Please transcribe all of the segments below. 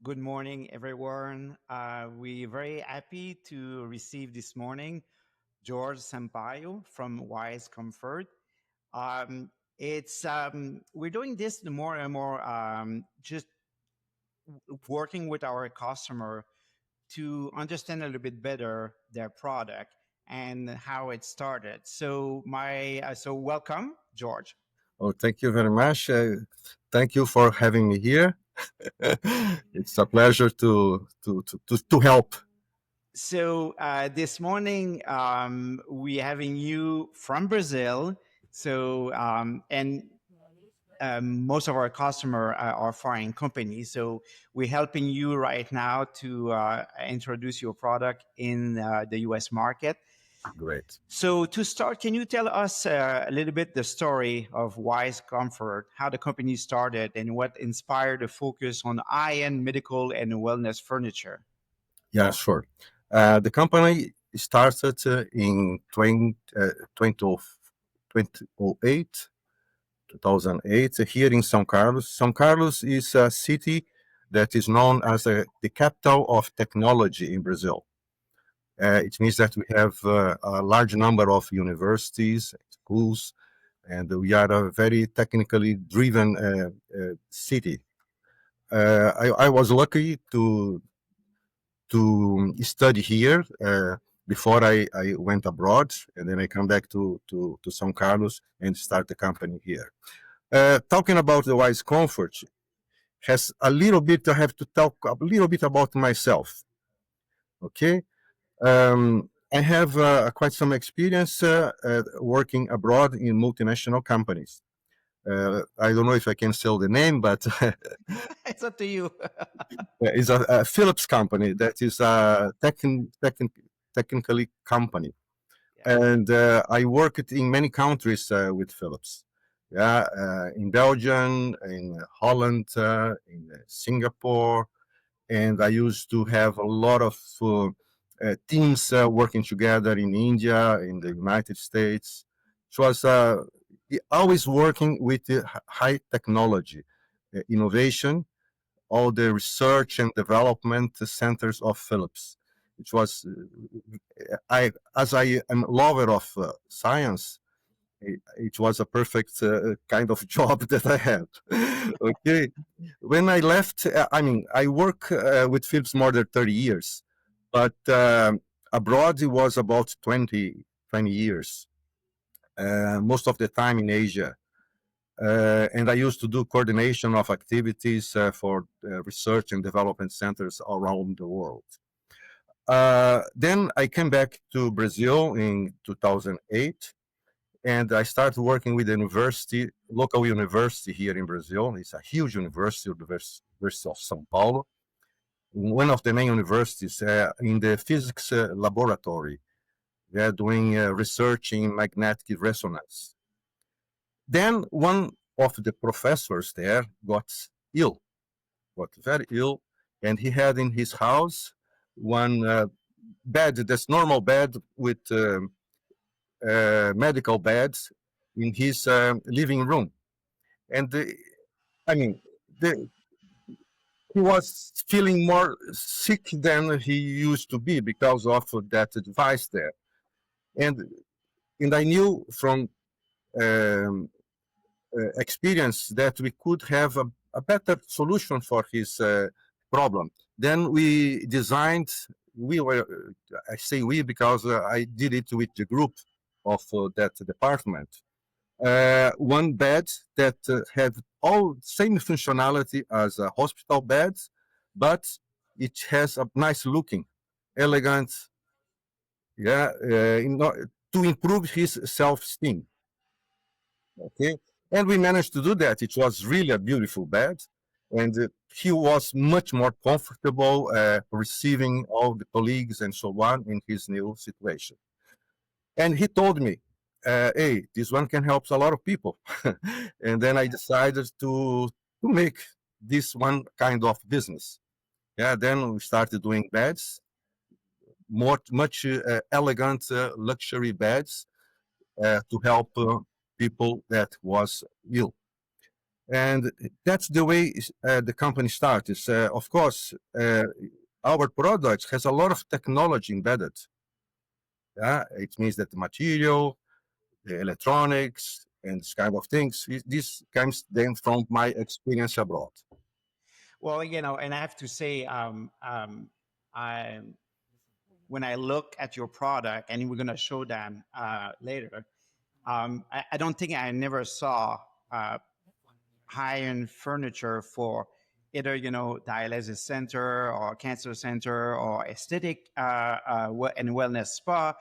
Good morning, everyone. We're very happy to receive this morning George Sampaio from Wisecomfort. Um, it's we're doing this more and more, just working with our customer to understand a little bit better their product and how it started. So welcome, George. Oh, thank you very much. Thank you for having me here. It's a pleasure to help. This morning, we're having you from Brazil. And most of our customer are foreign companies. So we're helping you right now to introduce your product in the U.S. market. Great. So to start, can you tell us a little bit the story of Wise Comfort, how the company started, and what inspired the focus on high-end medical and wellness furniture? Yeah, sure. The company started in 2008, 2008, here in São Carlos. São Carlos is a city that is known as the capital of technology in Brazil. It means that we have a large number of universities, schools, and we are a very technically driven city. I was lucky to study here before I went abroad, and then I come back to São Carlos and start the company here. Talking about the Wise Comfort has a little bit. I have to talk a little bit about myself. Okay, I have quite some experience working abroad in multinational companies. I don't know if I can sell the name, but It's up to you. it's a Philips company that is a technically company. Yeah. And I worked in many countries with Philips. Yeah, in Belgium, in Holland, in Singapore, and I used to have a lot of teams working together in India, in the United States. It was always working with high technology, innovation, all the research and development centers of Philips. It was, as I am a lover of science, it was a perfect kind of job that I had. Okay. When I left, I work with Philips more than 30 years, but abroad it was about 20 years, most of the time in Asia. And I used to do coordination of activities for research and development centers around the world. Then I came back to Brazil in 2008, and I started working with the university, local university here in Brazil. It's a huge university, University of São Paulo, one of the main universities in the physics laboratory. They are doing research in magnetic resonance. Then one of the professors there got ill, got very ill, and he had in his house one bed, that's normal bed with medical beds in his living room. And I mean, the, he was feeling more sick than he used to be because of that device there. And and I knew from um, experience that we could have a better solution for his problem. Then we designed. We were, I say we because I did it with the group of that department. One bed that had all same functionality as a hospital bed, but it has a nice looking, elegant, yeah, to improve his self-esteem. Okay, and we managed to do that. It was really a beautiful bed, and he was much more comfortable receiving all the colleagues and so on in his new situation. And he told me, "Hey, this one can help a lot of people." And then I decided to make this one kind of business. Yeah, then we started doing beds, much elegant luxury beds to help people that was ill. And that's the way the company starts. Of course, our product has a lot of technology embedded. Yeah, it means that the material, the electronics, and this kind of things. This comes then from my experience abroad. Well, and I have to say, I when I look at your product, and we're going to show them later, I don't think I never saw uh, high-end furniture for either dialysis center or cancer center or aesthetic and wellness spa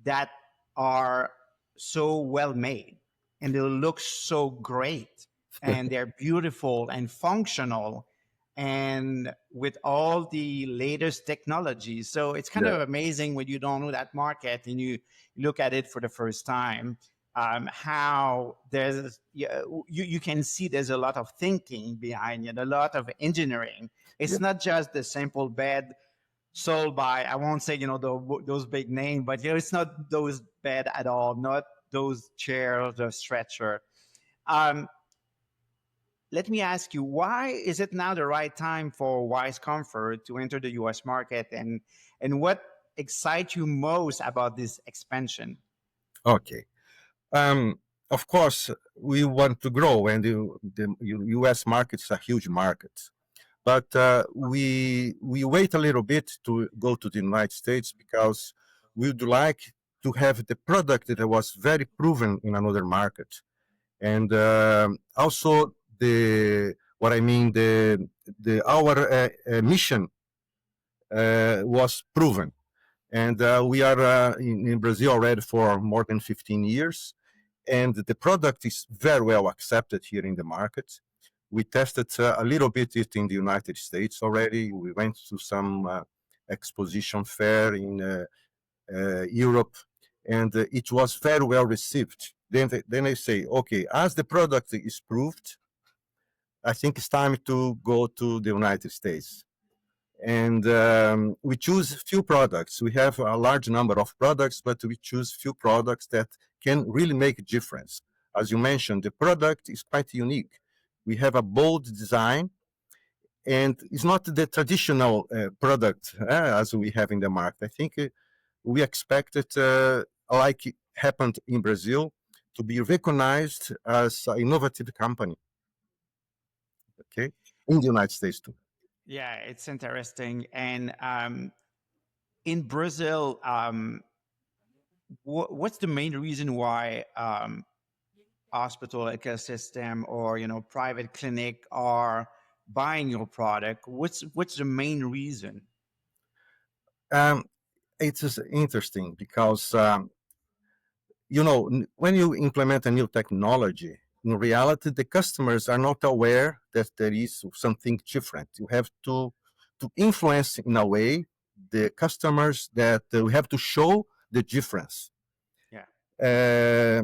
that are so well made, and they look so great, and they're beautiful and functional, and with all the latest technology. So it's kind Yeah, of amazing when you don't know that market and you look at it for the first time. How you can see there's a lot of thinking behind it, a lot of engineering. yeah, It's not just the simple bed sold by, I won't say those big names, but it's not those bed at all, not those chairs, the stretcher. Um, Let me ask you, why is it now the right time for Wisecomfort to enter the U.S. market, and what excites you most about this expansion? okay. Um, of course, we want to grow, and the U.S. market is a huge market. But we wait a little bit to go to the United States because we would like to have the product that was very proven in another market, and also the what I mean the our mission was proven, and we are in Brazil already for more than 15 years, and the product is very well accepted here in the market. We tested a little bit it in the United States already. We went to some exposition fair in Europe, and it was very well received. Then they say, okay, as the product is proved, I think it's time to go to the United States. And we choose few products. We have a large number of products, but we choose few products that can really make a difference. As you mentioned, the product is quite unique. We have a bold design, and it's not the traditional product as we have in the market. I think we expect it, like it happened in Brazil, to be recognized as an innovative company. Okay, in the United States too. Yeah, it's interesting. And in Brazil, what's the main reason why hospital ecosystem or private clinic are buying your product? What's the main reason? Um, it is interesting because when you implement a new technology, in reality, the customers are not aware that there is something different. You have to influence in a way the customers that we have to show the difference. Yeah, Uh,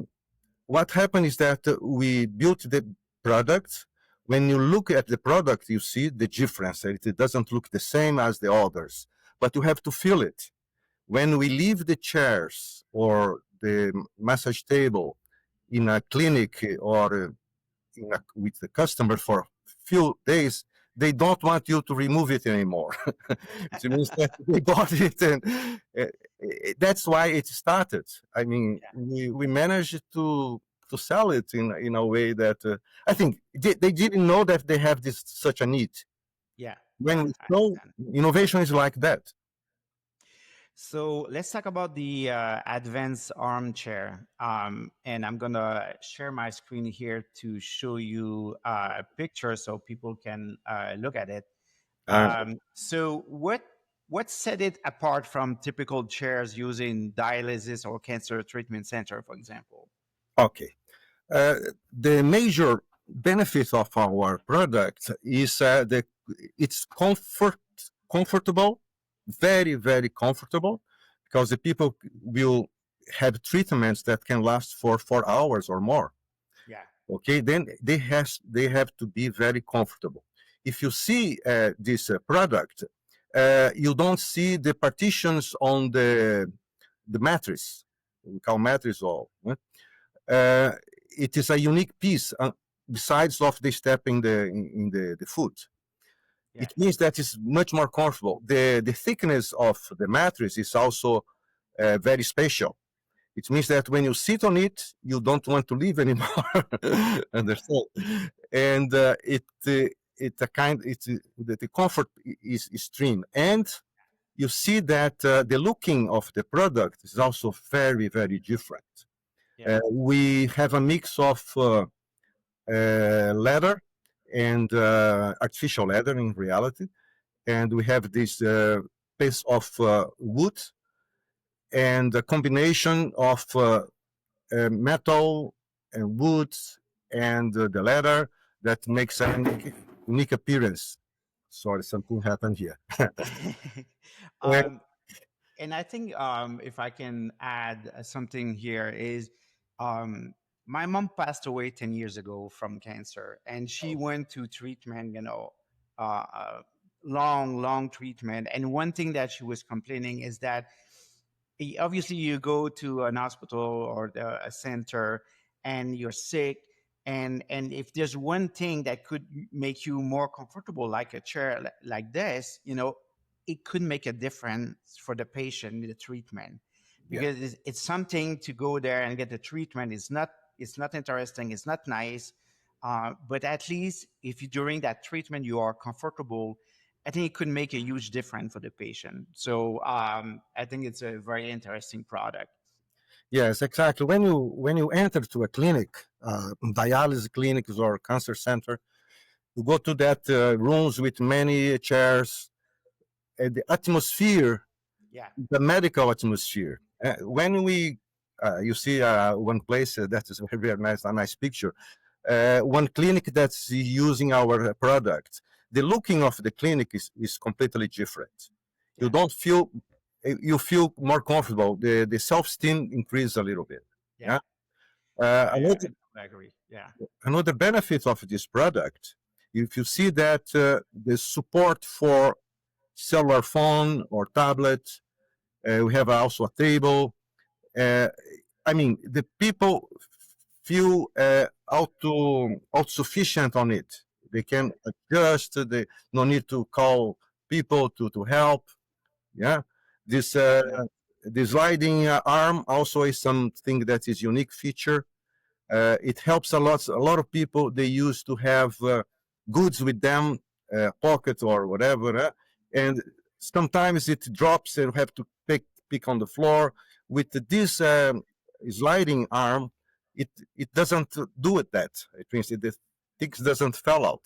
what happened is that we built the product. When you look at the product, you see the difference. It doesn't look the same as the others, but you have to feel it. When we leave the chairs or the massage table in a clinic or with the customer for a few days, they don't want you to remove it anymore. It means that they got it, and that's why it started. I mean, we managed to sell it in a way that I think they didn't know that they have this such a need. yeah, When yeah. we I show understand. innovation is like that. So let's talk about the advanced armchair. And I'm gonna share my screen here to show you a picture so people can look at it. Uh, So what set it apart from typical chairs using dialysis or cancer treatment center, for example? okay. Uh, the major benefit of our product is that it's comfortable, very, very comfortable, because the people will have treatments that can last for 4 hours or more. Yeah, Okay, then they have to be very comfortable. If you see this product, you don't see the partitions on the mattress. We call mattress all. It is a unique piece. besides of the step in the foot. Yeah. It means that it's much more comfortable. The thickness of the mattress is also very special. It means that when you sit on it, you don't want to leave anymore. Understand? And it's a kind it's the comfort is extreme, and you see that the looking of the product is also very very different. Yeah. We have a mix of leather and artificial leather in reality, and we have this piece of wood and a combination of metal and wood and the leather that makes a unique appearance. Sorry, something happened here. And, um, and I think if I can add something here is um, my mom passed away 10 years ago from cancer, and she went to treatment, long, long treatment. And one thing that she was complaining is that obviously you go to an hospital or a center and you're sick, and if there's one thing that could make you more comfortable, like a chair like this, it could make a difference for the patient in the treatment, yeah, because it's something to go there and get the treatment. It's not interesting, it's not nice, but at least if you, during that treatment, you are comfortable, I think it could make a huge difference for the patient. So I think it's a very interesting product. yes, exactly. When you enter to a clinic, dialysis clinics or cancer center, you go to that rooms with many chairs, and the atmosphere, Yeah, the medical atmosphere. When we, you see one place that is very, very nice, a nice picture. One clinic that's using our product. The looking of the clinic is completely different. You yeah, don't feel, you feel more comfortable. The self esteem increases a little bit. yeah. Yeah. I Another totally agree. Yeah, another benefit of this product, if you see that the support for cellular phone or tablet, we have also a table. Uh, I mean, the people feel auto sufficient on it. They yeah, can adjust. They no need to call people to help. Yeah, this definitely. the sliding arm also is something that is unique feature. It helps a lot. A lot of people they used to have goods with them, pocket or whatever, and sometimes it drops and you have to pick on the floor. With this sliding arm, it doesn't do it. That it means the things doesn't fall out.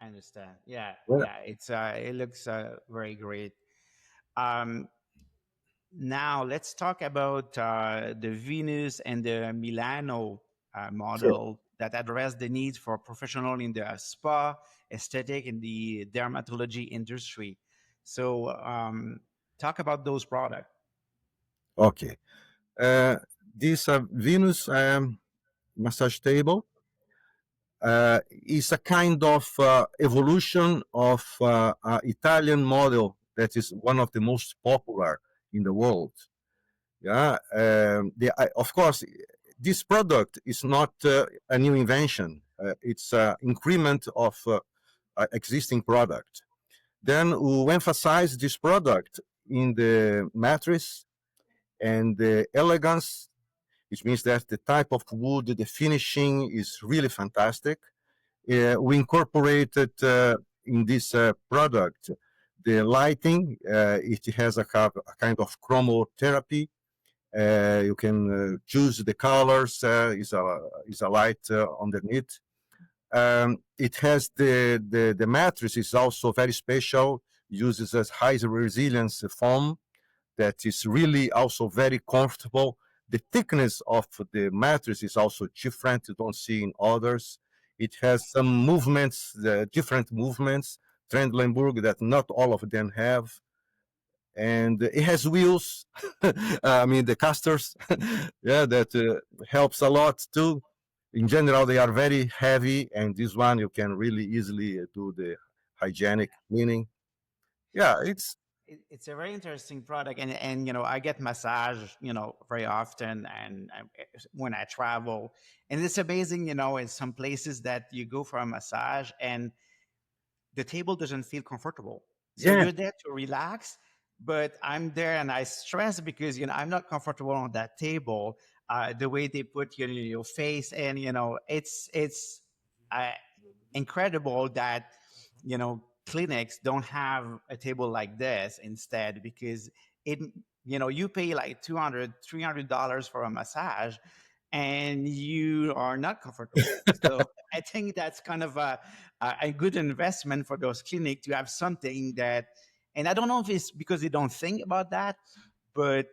I understand. Yeah, Yeah. yeah. It looks very great. Um, Now let's talk about the Venus and the Milano Sure. model that address the needs for professional in the spa, aesthetic, and the dermatology industry. So talk about those products. Okay. Uh, this Venus massage table is a kind of evolution of Italian model that is one of the most popular in the world. Yeah, of course, this product is not a new invention. It's an increment of existing product. Then we emphasize this product in the mattress and the elegance, which means that the type of wood, the finishing is really fantastic. We incorporated in this product the lighting. It has a kind of chromotherapy. You can choose the colors. Is a light underneath. It has the mattress is also very special. Uses a high resilience foam that is really also very comfortable. The thickness of the mattress is also different. You don't see in others. It has some movements, different movements, Trendlenburg that not all of them have. And it has wheels. I mean, the casters, yeah, that helps a lot too. In general, they are very heavy, and this one you can really easily do the hygienic cleaning. Yeah, it's it's a very interesting product, and I get massage very often, and when I travel, and it's amazing, in some places that you go for a massage and the table doesn't feel comfortable. So Yeah, you're there to relax, but I'm there and I stress because I'm not comfortable on that table. The way they put your face, and it's uh, incredible that clinics don't have a table like this instead, because it you pay like 200 $300 for a massage and you are not comfortable. So I think that's kind of a good investment for those clinics to have something that, and I don't know if it's because they don't think about that, but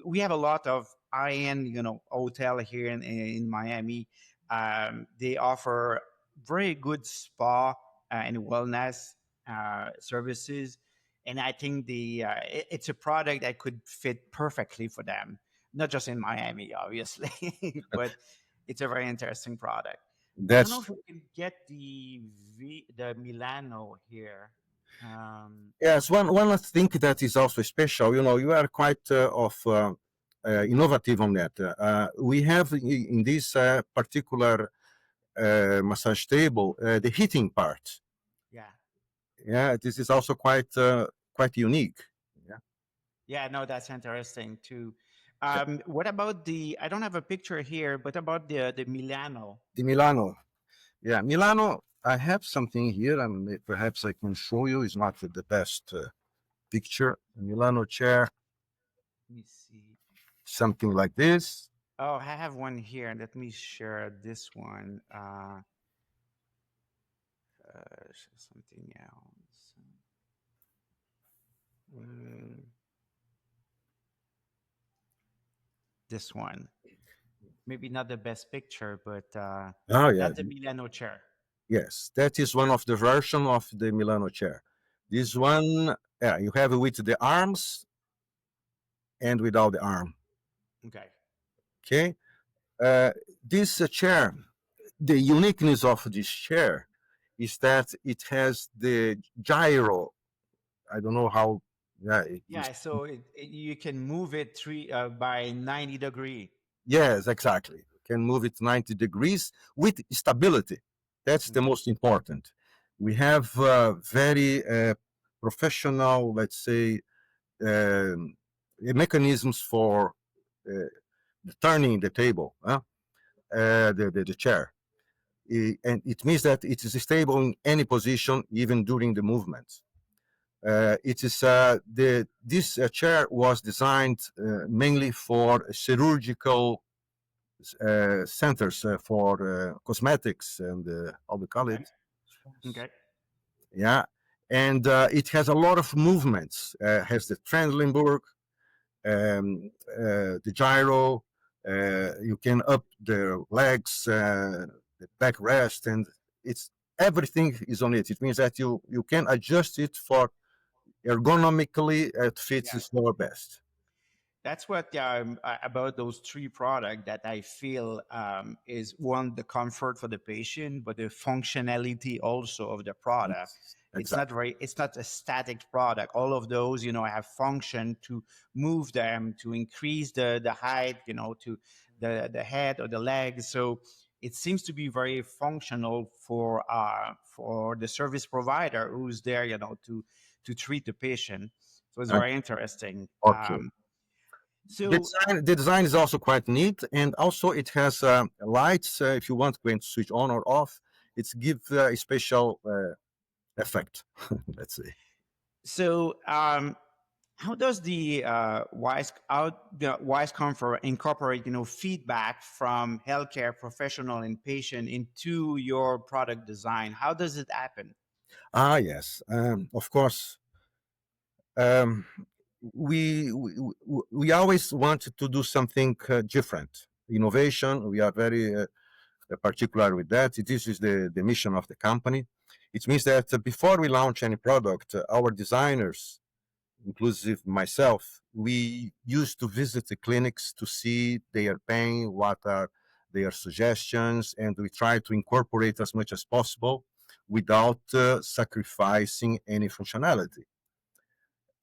we have a lot of high-end hotel here in Miami. They offer very good spa and wellness services, and I think it's a product that could fit perfectly for them, not just in Miami, obviously, but it's a very interesting product. I don't know that's if we can get the Milano here. Um, yes. One thing that is also special. You are quite innovative on that. We have in this particular massage table the heating part. yeah. Yeah, this is also quite unique. Yeah, Yeah, no, that's interesting too. What about I don't have a picture here, but about the Milano? the Milano. Yeah, Milano. I have something here, and perhaps I can show you. It's not the best picture. A Milano chair, Let me see. something like this. Oh, I have one here. Let me share this one. Something else. Mm, this one. Maybe not the best picture, but Oh yeah, that's the Milano chair. yes, that is one of the version of the Milano chair. This one, yeah, you have it with the arms and without the arm. Okay. Okay, uh, this chair, the uniqueness of this chair is that it has the gyro. I don't know how. Yeah, it is. Yeah, so you can move it by 90 degree. Yes, exactly. You can move it 90 degrees with stability. That's the Okay. most important. We have very professional, let's say, um, mechanisms for uh, turning the table, the chair. And it means that it is stable in any position, even during the movement. It is this chair was designed mainly for surgical centers for cosmetics and how we call Okay. it. Okay. Yeah, and it has a lot of movements. Has the Tremblenburg, the gyro. You can up the legs, the backrest, and it's everything is on it. It means that you can adjust it for ergonomically. It fits Yeah. your best. That's what about those three products that I feel is one, the comfort for the patient, but the functionality also of the product. Yes, It's not exactly. very, it's not a static product. All of those, have function to move them, to increase the height, to the head or the legs. So it seems to be very functional for the service provider who's there, to treat the patient. So it's Uh, very interesting. Okay. So The design is also quite neat, and also it has lights. If you want going to switch on or off, it's give a special effect. Let's say. So, how does the Wise Comfort incorporate feedback from healthcare professional and patient into your product design? How does it happen? Ah, yes. Of course, um, we always want to do something different. Innovation. We are very particular with that. This is the mission of the company. It means that before we launch any product, our designers, inclusive myself, we used to visit the clinics to see their pain, what are their suggestions, and we try to incorporate as much as possible without sacrificing any functionality.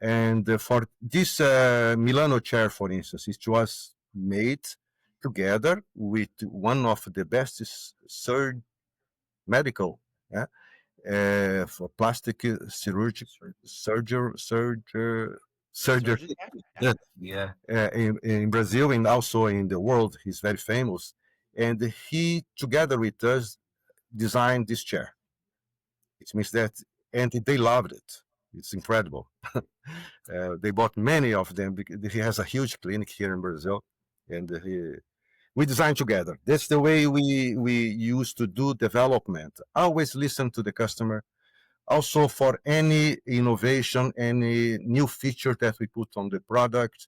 And for this Milano chair, for instance, it was made together with one of the best medical, yeah, for plastic surgery Surgeon? Yeah. Yeah. uh, in Brazil and also in the world. He's very famous. And he, together with us, designed this chair. It means that, and they loved it. It's incredible. They bought many of them because he has a huge clinic here in Brazil, and we design together. That's the way we used to do development. Always listen to the customer. Also, for any innovation, any new feature that we put on the product,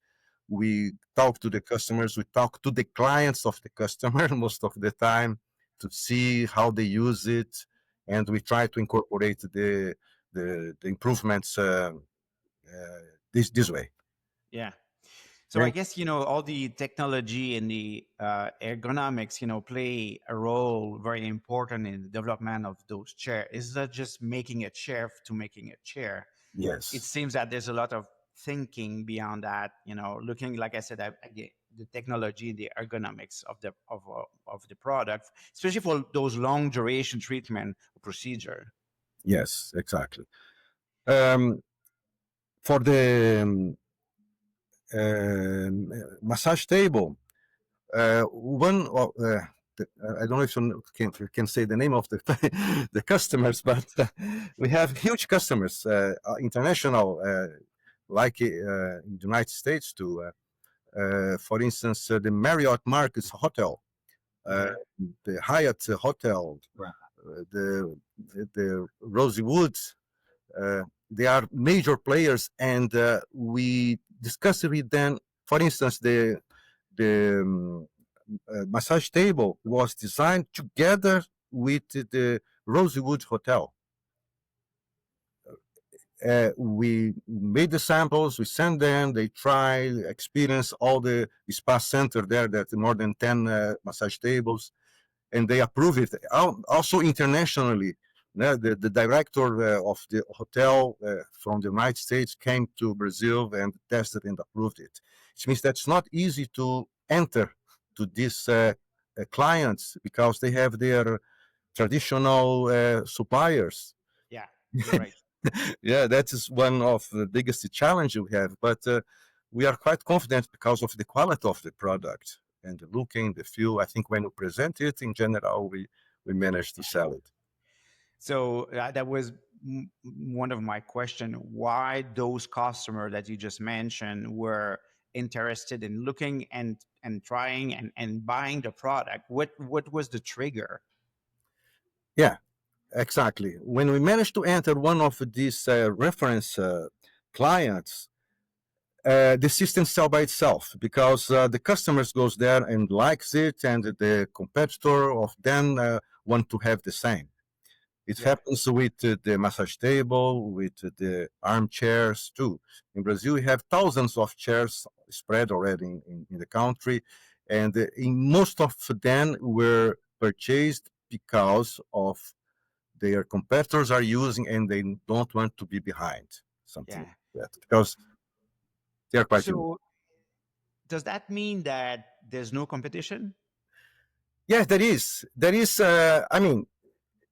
we talk to the customers. We talk to the clients of the customer most of the time to see how they use it, and we try to incorporate the improvements this way. Yeah. So I Okay? guess all the technology and the ergonomics play a role very important in the development of those chairs. It's not just making a chair to making a chair. It Yes. seems that there's a lot of thinking beyond that. Looking, like I said, at the technology, the ergonomics of the product, especially for those long duration treatment procedure. Yes. Exactly. Um, for the massage table, one of I don't know if you can say the name of the the customers, but we have huge customers, international, like in the United States too. For instance, the Marriott Marcus Hotel, uh, Okay. the Hyatt Hotel, the Rosewood. Uh, they are major players, and we discuss it with them. For instance, the massage table was designed together with the Rosewood Hotel. We made the samples, we sent them, they try, experience all the spa center there, that more than 10 massage tables, and they approve it. Also internationally, the director of the hotel from the United States came to Brazil and tested and approved it. Which means that's not easy to enter to these clients because they have their traditional suppliers. Yeah, you're right. Yeah, that is one of the biggest challenges we have. But we are quite confident because of the quality of the product and the looking, the feel. I think when we present it in general, we managed to sell it. So that was one of my question. Why those customers that you just mentioned were interested in looking and trying and buying the product? What was the trigger? Yeah, exactly. When we managed to enter one of these reference clients, the system sell by itself because the customers goes there and likes it, and the competitor of them want to have the same. It Yeah, happens with the massage table, with the armchairs too. In Brazil, we have thousands of chairs spread already in the country, and in most of them were purchased because of their competitors are using, and they don't want to be behind something yeah. like that because they are quite unique. So does that mean that there's no competition? Yes, there is. There is. I mean,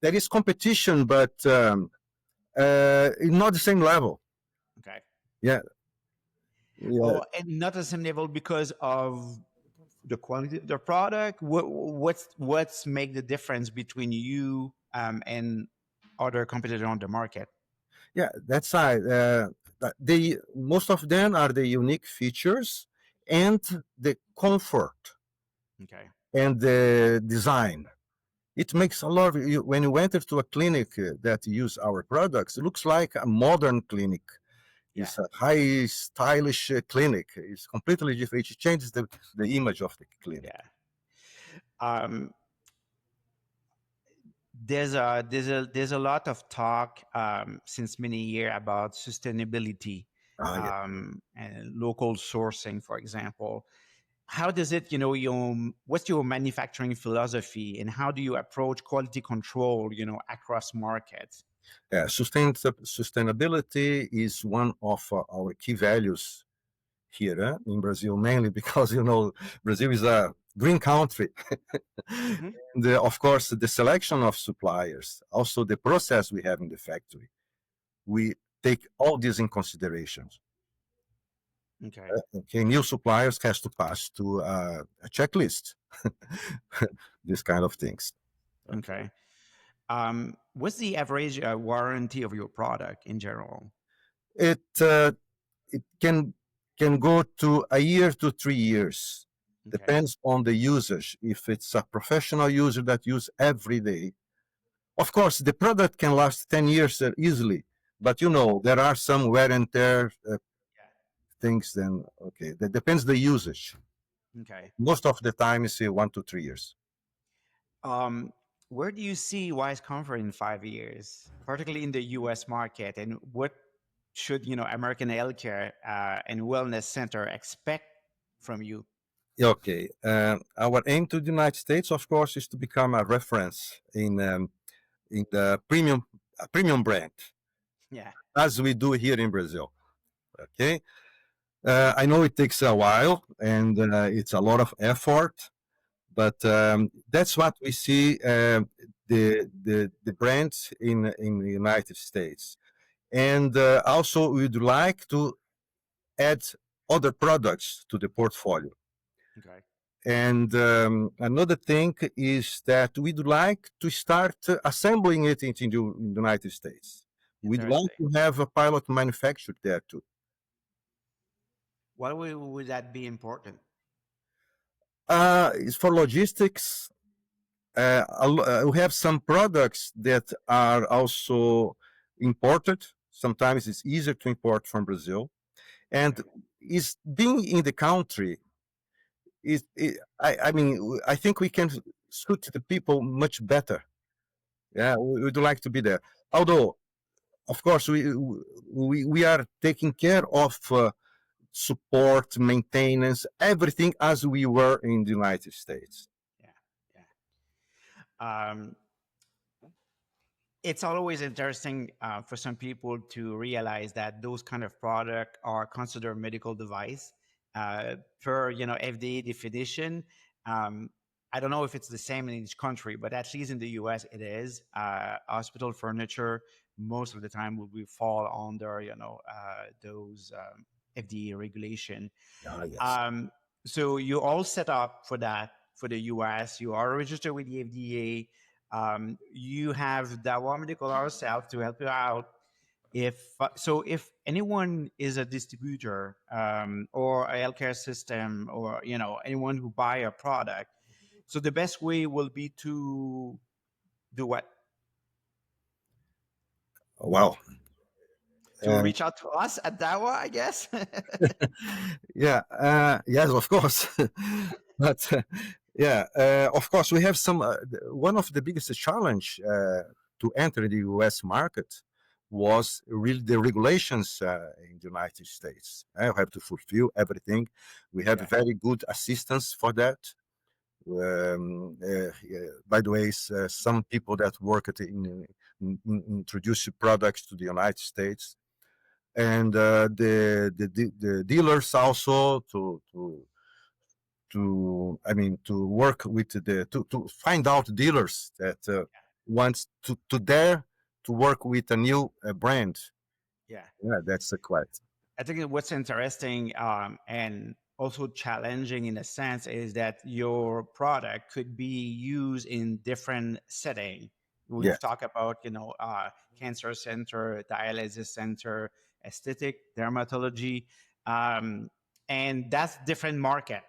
there is competition, but not the same level. Okay. Yeah, yeah. Oh, and not at the same level because of the quality of the product. What's make the difference between you and other competitors on the market? Yeah, that's right. They most of them are the unique features and the comfort Okay. and the design. It makes a lot of when you enter to a clinic that use our products. It looks like a modern clinic. Yeah. It's a high stylish clinic. It's completely different. It changes the image of the clinic. Yeah. Um, there's a lot of talk since many years about sustainability Yeah. and local sourcing, for example. How does it, what's your manufacturing philosophy and how do you approach quality control, across markets? Yeah, sustainability is one of our key values here in Brazil, mainly because Brazil is a green country. Hmm. And of course, the selection of suppliers, also the process we have in the factory, we take all this in consideration. Okay. Okay, new suppliers has to pass to a checklist, this kind of things. Okay. Okay. What's the average warranty of your product in general? It can go to a year to 3 years. Okay. Depends on the usage. If it's a professional user that use every day, of course, the product can last 10 years easily. But Yeah. there are some wear and tear things. Then okay, that depends the usage. Yeah. Okay. Most of the time is 1 to 3 years. Um, where do you see Wise Comfort in 5 years, particularly in the U.S. market, and what should American healthcare and wellness center expect from you? Okay, our aim to the United States, of course, is to become a reference in the premium brand, Yeah. as we do here in Brazil. Okay, I know it takes a while and it's a lot of effort, but that's what we see the brands in the United States, and also we'd like to add other products to the portfolio. Okay. And another thing is that we'd like to start assembling it in the United States. We'd like Interesting. to have a pilot manufactured there too. Why would that be important? It's for logistics. We have some products that are also imported. Sometimes it's easier to import from Brazil, and Okay. is being in the country I mean, I think we can suit the people much better. Yeah, we would like to be there. Although, of course, we are taking care of support, maintenance, everything as we were in the United States. Yeah. Yeah. It's always interesting for some people to realize that those kind of product are considered medical device per FDA definition. Um, I don't know if it's the same in each country, but at least in the US, it is. Hospital furniture most of the time will fall under those FDA regulation. Ah, yes. Um, so you're all set up for that for the US. You are registered with the FDA. You have Dawa Medical ourselves to help you out. If anyone is a distributor or a healthcare system or anyone who buy a product, so the best way will be to do what? Wow. To Uh, reach out to us at Dawa, I guess. yeah. Yes, of course. But yeah, of course, we have some. One of the biggest challenge to enter the U.S. market was really the regulations in the United States. I have to fulfill everything. We have Yeah, very good assistance for that. Yeah, by the way, some people that work in introduce products to the United States, and the dealers also to I mean to work with the to find out dealers that wants to dare to work with a new brand. yeah. Yeah, that's correct. I think what's interesting and also challenging in a sense is that your product could be used in different setting. Yeah, We've talked about cancer center, dialysis center, aesthetic, dermatology, um, and that's different market,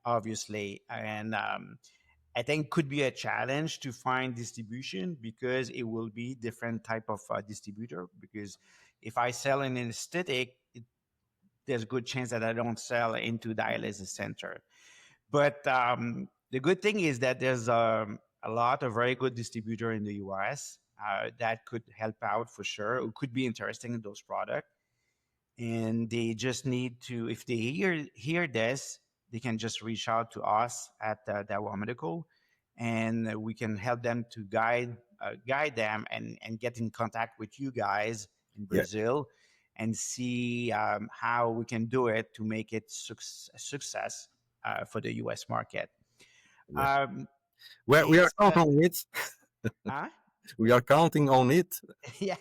obviously. And I think could be a challenge to find distribution because it will be different type of distributor. Because if I sell in an aesthetic, there's a good chance that I don't sell into dialysis center. But the good thing is that there's a lot of very good distributor in the US that could help out for sure. It could be interesting in those products, and they just need to, if they hear this, they can just reach out to us at Dawa Medical, and we can help them to guide guide them and get in contact with you guys in Yeah, Brazil and see how we can do it to make it a success for the US market. yeah. Um, Well, we are it's counting on it. huh? We are counting on it. Yeah.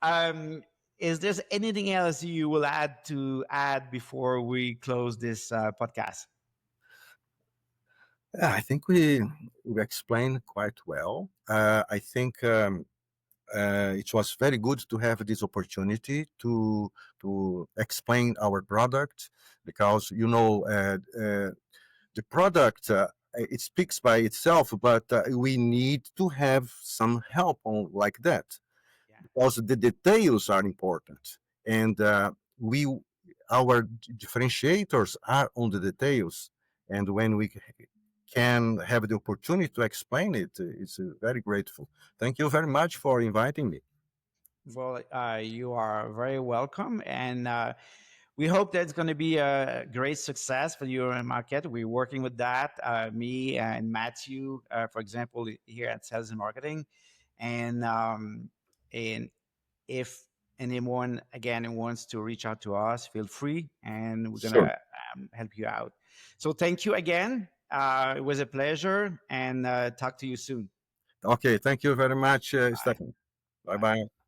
um, is there anything else you will add before we close this podcast? Yeah, I think we explained quite well. I think it was very good to have this opportunity to explain our product because the product it speaks by itself, but we need to have some help on like that Yeah. because the details are important, and we our differentiators are on the details, and when we can have the opportunity to explain it, it's very grateful. Thank you very much for inviting me. Well, you are very welcome, and we hope that it's going to be a great success for your market. We're working with that, me and Matthew, for example, here at Sales and Marketing, and if anyone again wants to reach out to us, feel free, and we're Sure. gonna help you out. So thank you again. It was a pleasure, and talk to you soon. Okay, thank you very much, Bye. Stefan. Bye Bye. bye.